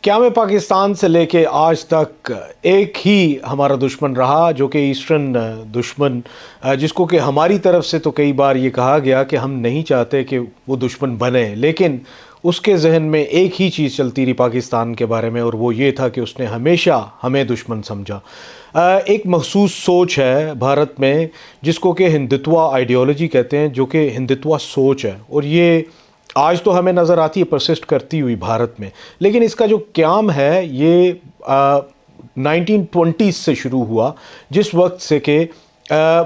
قیام پاکستان سے لے کے آج تک ایک ہی ہمارا دشمن رہا جو کہ ایسٹرن دشمن، جس کو کہ ہماری طرف سے تو کئی بار یہ کہا گیا کہ ہم نہیں چاہتے کہ وہ دشمن بنے، لیکن اس کے ذہن میں ایک ہی چیز چلتی رہی پاکستان کے بارے میں، اور وہ یہ تھا کہ اس نے ہمیشہ ہمیں دشمن سمجھا۔ ایک مخصوص سوچ ہے بھارت میں جس کو کہ ہندتوا آئیڈیالوجی کہتے ہیں، جو کہ ہندتوا سوچ ہے، اور یہ آج تو ہمیں نظر آتی ہے پرسسٹ کرتی ہوئی بھارت میں، لیکن اس کا جو قیام ہے یہ 1920s سے شروع ہوا، جس وقت سے کہ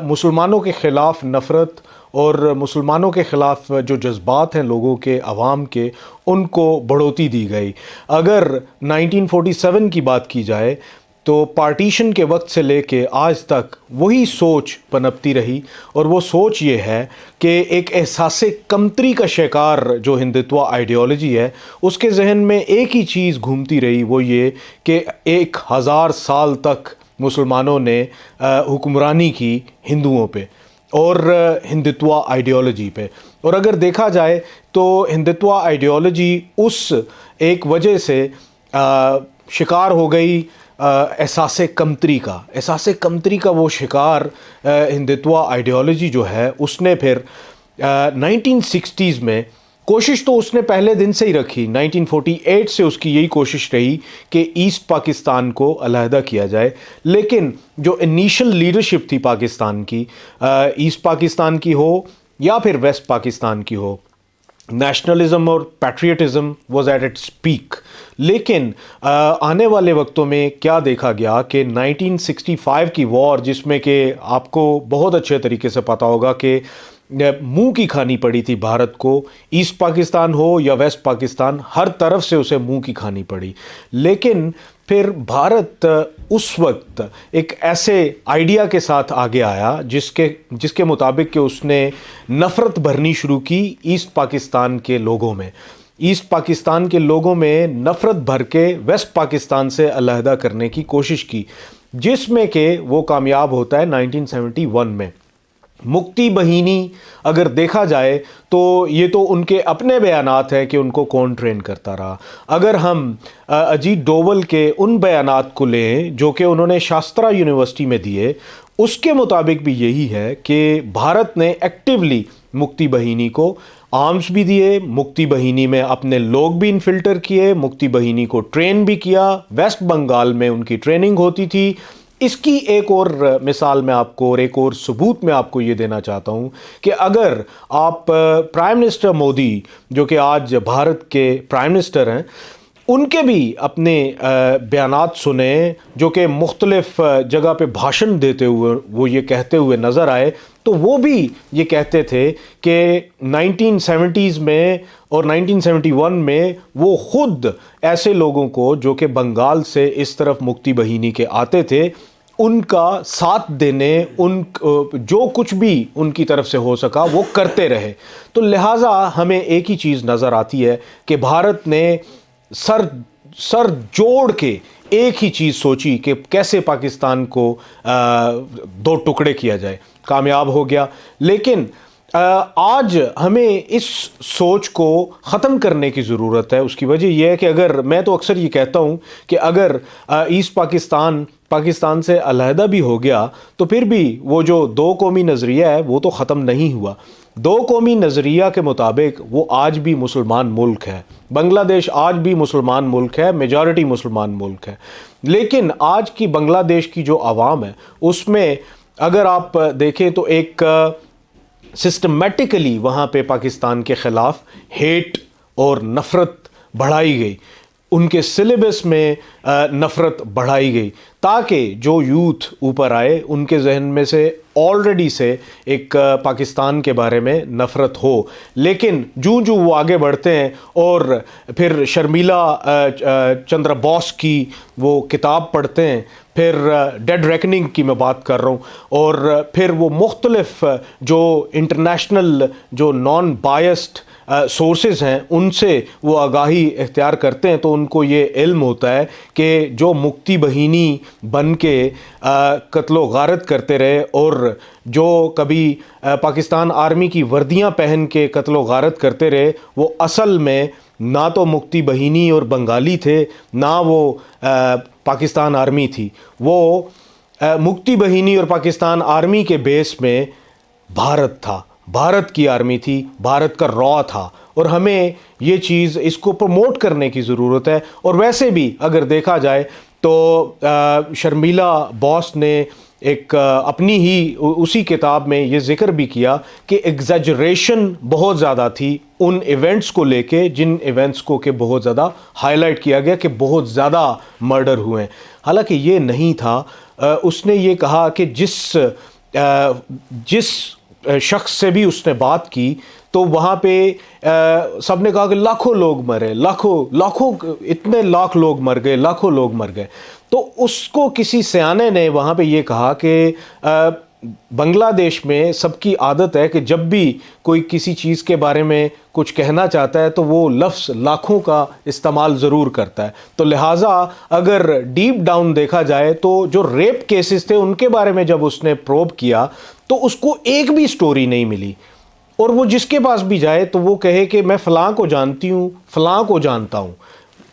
مسلمانوں کے خلاف نفرت اور مسلمانوں کے خلاف جو جذبات ہیں لوگوں کے، عوام کے، ان کو بڑھوتی دی گئی۔ اگر 1947 کی بات کی جائے تو پارٹیشن کے وقت سے لے کے آج تک وہی سوچ پنپتی رہی، اور وہ سوچ یہ ہے کہ ایک احساس کمتری کا شکار جو ہندتوا آئیڈیالوجی ہے، اس کے ذہن میں ایک ہی چیز گھومتی رہی، وہ یہ کہ 1000 سال تک مسلمانوں نے حکمرانی کی ہندوؤں پہ اور ہندتوا آئیڈیالوجی پہ۔ اور اگر دیکھا جائے تو ہندتوا آئیڈیالوجی اس ایک وجہ سے شکار ہو گئی احساس کمتری کا وہ شکار ہندتوا آئیڈیالوجی جو ہے، اس نے پھر 1960s میں کوشش تو اس نے پہلے دن سے ہی رکھی، 1948 سے اس کی یہی کوشش رہی کہ ایسٹ پاکستان کو علیحدہ کیا جائے، لیکن جو انیشل لیڈرشپ تھی پاکستان کی، ایسٹ پاکستان کی ہو یا پھر ویسٹ پاکستان کی ہو، نیشنلزم اور patriotism was at its peak. لیکن آنے والے وقتوں میں کیا دیکھا گیا کہ 1965 کی وار، جس میں کہ آپ کو بہت اچھے طریقے سے پتہ ہوگا کہ منہ کی کھانی پڑی تھی بھارت کو، ایسٹ پاکستان ہو یا ویسٹ پاکستان، ہر طرف سے اسے منہ کی کھانی پڑی۔ لیکن پھر بھارت اس وقت ایک ایسے آئیڈیا کے ساتھ آگے آیا جس کے مطابق کہ اس نے نفرت بھرنی شروع کی ایسٹ پاکستان کے لوگوں میں، نفرت بھر کے ویسٹ پاکستان سے علیحدہ کرنے کی کوشش کی، جس میں کہ وہ کامیاب ہوتا ہے 1971 میں۔ مکتی بہینی اگر دیکھا جائے تو یہ تو ان کے اپنے بیانات ہیں کہ ان کو کون ٹرین کرتا رہا۔ اگر ہم اجیت ڈوول کے ان بیانات کو لیں جو کہ انہوں نے شاسترا یونیورسٹی میں دیے، اس کے مطابق بھی یہی ہے کہ بھارت نے ایکٹیولی مکتی بہینی کو آرمز بھی دیے، مکتی بہینی میں اپنے لوگ بھی انفلٹر کیے، مکتی بہینی کو ٹرین بھی کیا، ویسٹ بنگال میں ان کی ٹریننگ ہوتی تھی۔ اس کی ایک اور مثال میں آپ کو، اور ایک اور ثبوت میں آپ کو یہ دینا چاہتا ہوں کہ اگر آپ پرائم منسٹر مودی جو کہ آج بھارت کے پرائم منسٹر ہیں، ان کے بھی اپنے بیانات سنیں جو کہ مختلف جگہ پہ بھاشن دیتے ہوئے وہ یہ کہتے ہوئے نظر آئے، تو وہ بھی یہ کہتے تھے کہ 1970s میں اور 1971 میں وہ خود ایسے لوگوں کو جو کہ بنگال سے اس طرف مکتی بہینی کے آتے تھے، ان کا ساتھ دینے، جو کچھ بھی ان کی طرف سے ہو سکا وہ کرتے رہے۔ تو لہٰذا ہمیں ایک ہی چیز نظر آتی ہے کہ بھارت نے سر جوڑ کے ایک ہی چیز سوچی کہ کیسے پاکستان کو دو ٹکڑے کیا جائے، کامیاب ہو گیا۔ لیکن آج ہمیں اس سوچ کو ختم کرنے کی ضرورت ہے۔ اس کی وجہ یہ ہے کہ میں تو اکثر یہ کہتا ہوں کہ اگر ایسٹ پاکستان سے علیحدہ بھی ہو گیا تو پھر بھی وہ جو دو قومی نظریہ ہے وہ تو ختم نہیں ہوا۔ دو قومی نظریہ کے مطابق وہ آج بھی مسلمان ملک ہے، بنگلہ دیش آج بھی مسلمان ملک ہے، میجارٹی مسلمان ملک ہے۔ لیکن آج کی بنگلہ دیش کی جو عوام ہے اس میں اگر آپ دیکھیں تو ایک سسٹمیٹیکلی وہاں پہ پاکستان کے خلاف ہیٹ اور نفرت بڑھائی گئی، ان کے سلیبس میں نفرت بڑھائی گئی تاکہ جو یوتھ اوپر آئے ان کے ذہن میں سے آلریڈی سے ایک پاکستان کے بارے میں نفرت ہو۔ لیکن جو وہ آگے بڑھتے ہیں اور پھر شرمیلا چندرا بوس کی وہ کتاب پڑھتے ہیں، پھر ڈیڈ ریکننگ کی میں بات کر رہا ہوں، اور پھر وہ مختلف جو انٹرنیشنل جو نان بائسڈ سورسز ہیں ان سے وہ آگاہی اختیار کرتے ہیں، تو ان کو یہ علم ہوتا ہے کہ جو مکتی بہینی بن کے قتل و غارت کرتے رہے اور جو کبھی پاکستان آرمی کی وردیاں پہن کے قتل و غارت کرتے رہے، وہ اصل میں نہ تو مکتی بہینی اور بنگالی تھے، نہ وہ پاکستان آرمی تھی. وہ مکتی بہینی اور پاکستان آرمی کے بیس میں بھارت تھا، بھارت کی آرمی تھی، بھارت کا را تھا، اور ہمیں یہ چیز اس کو پروموٹ کرنے کی ضرورت ہے. اور ویسے بھی اگر دیکھا جائے تو شرمیلا بوس نے ایک اپنی ہی اسی کتاب میں یہ ذکر بھی کیا کہ ایگزیجریشن بہت زیادہ تھی ان ایونٹس کو لے کے، جن ایونٹس کو کہ بہت زیادہ ہائی لائٹ کیا گیا کہ بہت زیادہ مرڈر ہوئے ہیں. حالانکہ یہ نہیں تھا. اس نے یہ کہا کہ جس شخص سے بھی اس نے بات کی تو وہاں پہ سب نے کہا کہ لاکھوں لوگ مرے، لاکھوں اتنے لاکھ لوگ مر گئے، لاکھوں لوگ مر گئے. تو اس کو کسی سیانے نے وہاں پہ یہ کہا کہ بنگلہ دیش میں سب کی عادت ہے کہ جب بھی کوئی کسی چیز کے بارے میں کچھ کہنا چاہتا ہے تو وہ لفظ لاکھوں کا استعمال ضرور کرتا ہے. تو لہٰذا اگر ڈیپ ڈاؤن دیکھا جائے تو جو ریپ کیسز تھے ان کے بارے میں جب اس نے پروب کیا تو اس کو ایک بھی سٹوری نہیں ملی. اور وہ جس کے پاس بھی جائے تو وہ کہے کہ میں فلاں کو جانتی ہوں، فلاں کو جانتا ہوں،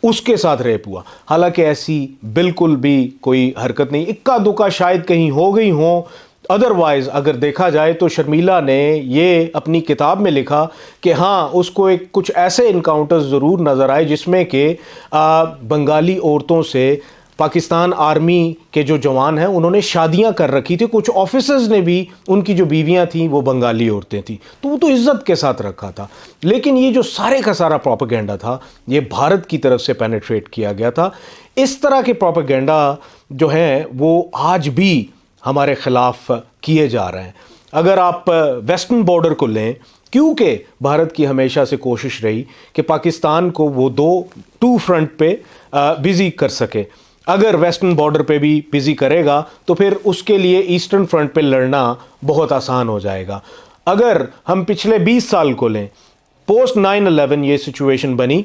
اس کے ساتھ ریپ ہوا. حالانکہ ایسی بالکل بھی کوئی حرکت نہیں. اکا دکا شاید کہیں ہو گئی ہوں. ادروائز اگر دیکھا جائے تو شرمیلا نے یہ اپنی کتاب میں لکھا کہ ہاں اس کو کچھ ایسے انکاؤنٹرز ضرور نظر آئے جس میں کہ بنگالی عورتوں سے پاکستان آرمی کے جو جوان ہیں انہوں نے شادیاں کر رکھی تھی. کچھ آفیسرز نے بھی ان کی جو بیویاں تھیں وہ بنگالی عورتیں تھیں، تو وہ تو عزت کے ساتھ رکھا تھا. لیکن یہ جو سارے کا سارا پروپیگنڈا تھا یہ بھارت کی طرف سے پینیٹریٹ کیا گیا تھا. اس طرح کے پروپیگنڈا جو ہیں وہ آج بھی ہمارے خلاف کیے جا رہے ہیں. اگر آپ ویسٹرن بارڈر کو لیں، کیونکہ بھارت کی ہمیشہ سے کوشش رہی کہ پاکستان کو وہ ٹو فرنٹ پہ بزی کر سکے. اگر ویسٹرن بارڈر پہ بھی بزی کرے گا تو پھر اس کے لیے ایسٹرن فرنٹ پہ لڑنا بہت آسان ہو جائے گا. اگر ہم پچھلے 20 سال کو لیں، پوسٹ 9/11 یہ سچویشن بنی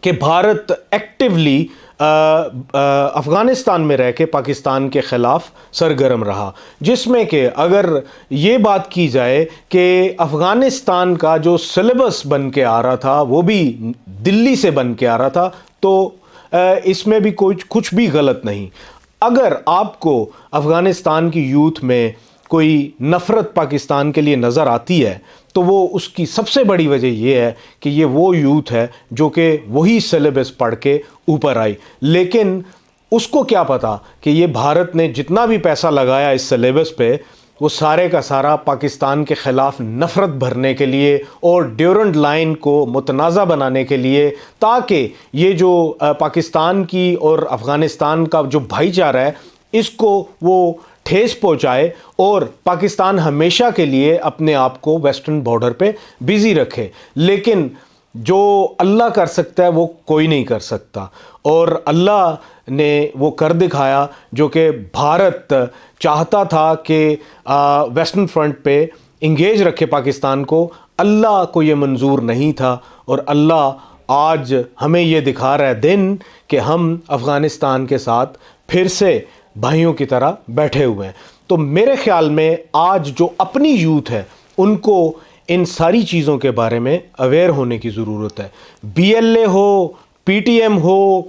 کہ بھارت ایکٹیولی افغانستان میں رہ کے پاکستان کے خلاف سرگرم رہا، جس میں کہ اگر یہ بات کی جائے کہ افغانستان کا جو سلیبس بن کے آ رہا تھا وہ بھی دلی سے بن کے آ رہا تھا، تو اس میں بھی کچھ بھی غلط نہیں. اگر آپ کو افغانستان کی یوتھ میں کوئی نفرت پاکستان کے لیے نظر آتی ہے تو وہ اس کی سب سے بڑی وجہ یہ ہے کہ یہ وہ یوتھ ہے جو کہ وہی سلیبس پڑھ کے اوپر آئی. لیکن اس کو کیا پتا کہ یہ بھارت نے جتنا بھی پیسہ لگایا اس سلیبس پہ وہ سارے کا سارا پاکستان کے خلاف نفرت بھرنے کے لیے اور ڈیورنٹ لائن کو متنازع بنانے کے لیے، تاکہ یہ جو پاکستان کی اور افغانستان کا جو بھائی چارہ ہے اس کو وہ ٹھیس پہنچائے اور پاکستان ہمیشہ کے لیے اپنے آپ کو ویسٹرن بارڈر پہ بزی رکھے. لیکن جو اللہ کر سکتا ہے وہ کوئی نہیں کر سکتا، اور اللہ نے وہ کر دکھایا جو کہ بھارت چاہتا تھا کہ ویسٹرن فرنٹ پہ انگیج رکھے پاکستان کو. اللہ کو یہ منظور نہیں تھا، اور اللہ آج ہمیں یہ دکھا رہا ہے دن کہ ہم افغانستان کے ساتھ پھر سے بھائیوں کی طرح بیٹھے ہوئے ہیں. تو میرے خیال میں آج جو اپنی یوتھ ہے ان کو ان ساری چیزوں کے بارے میں اویئر ہونے کی ضرورت ہے. BLA ہو، PTM ہو،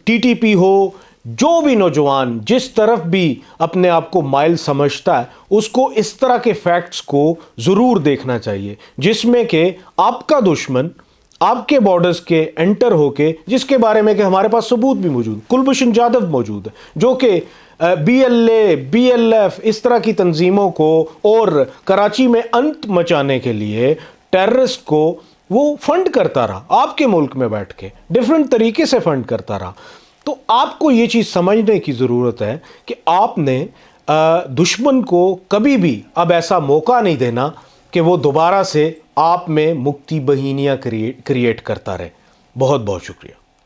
TTP ہو، جو بھی نوجوان جس طرف بھی اپنے آپ کو مائل سمجھتا ہے اس کو اس طرح کے فیکٹس کو ضرور دیکھنا چاہیے، جس میں کہ آپ کا دشمن آپ کے بارڈرز کے انٹر ہو کے، جس کے بارے میں کہ ہمارے پاس ثبوت بھی موجود، کلبھوشن جادو موجود ہے جو کہ BLA BLF اس طرح کی تنظیموں کو اور کراچی میں انت مچانے کے لیے ٹیررسٹ کو وہ فنڈ کرتا رہا، آپ کے ملک میں بیٹھ کے ڈیفرنٹ طریقے سے فنڈ کرتا رہا. تو آپ کو یہ چیز سمجھنے کی ضرورت ہے کہ آپ نے دشمن کو کبھی بھی اب ایسا موقع نہیں دینا کہ وہ دوبارہ سے آپ میں مکتی بہینیاں کریٹ کرتا رہے. بہت بہت شکریہ.